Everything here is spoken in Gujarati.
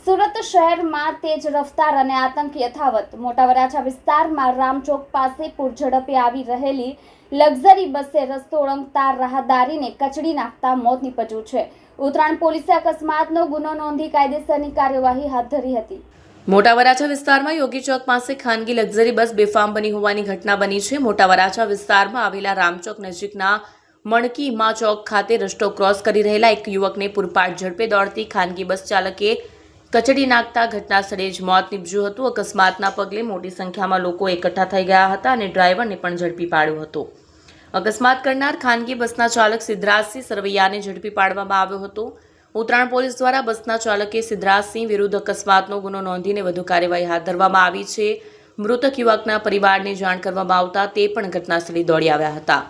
સુરત શહેરમાં તેજ રફતાર અને આતંક યથાવત। મોટા વરાછા વિસ્તારમાં રામચોક પાસે પૂરઝડપે આવી રહેલી લક્ઝરી બસે રસ્તો ઓળંગતા રાહદારીને કચડી નાખતા મોત નીપજ્યું છે। ઉત્તરાયણ પોલીસે અકસ્માતનો ગુનો નોંધી કાયદેસરની કાર્યવાહી હાથ ધરી હતી। મોટા વરાછા વિસ્તારમાં યોગી ચોક પાસે ખાનગી લક્ઝરી બસ બેફામ બની હોવાની ઘટના બની છે। મોટા વરાછા વિસ્તારમાં આવેલા રામચોક નજીકના મણકી મા ચોક ખાતે રસ્તો ક્રોસ કરી રહેલા એક યુવકને પૂરપાટ ઝડપે દોડતી ખાનગી બસ ચાલકે કચડી નાખતા ઘટના સ્થળે જ મોત નીપજ્યું હતું। અકસ્માતના પગલે મોટી સંખ્યામાં લોકો એકઠા થઈ ગયા હતા અને ડ્રાઈવરને પણ ઝડપી પાડ્યો હતો। અકસ્માત કરનાર ખાનગી બસના ચાલક સિદ્ધરાજસિંહ સરવૈયાને ઝડપી પાડવામાં આવ્યો હતો। ઉત્તરાયણ પોલીસ દ્વારા બસના ચાલકે સિદ્ધરાજસિંહ વિરુદ્ધ અકસ્માતનો ગુનો નોંધીને વધુ કાર્યવાહી હાથ ધરવામાં આવી છે। મૃતક યુવકના પરિવારને જાણ કરવામાં આવતા તે પણ ઘટનાસ્થળે દોડી આવ્યા હતા।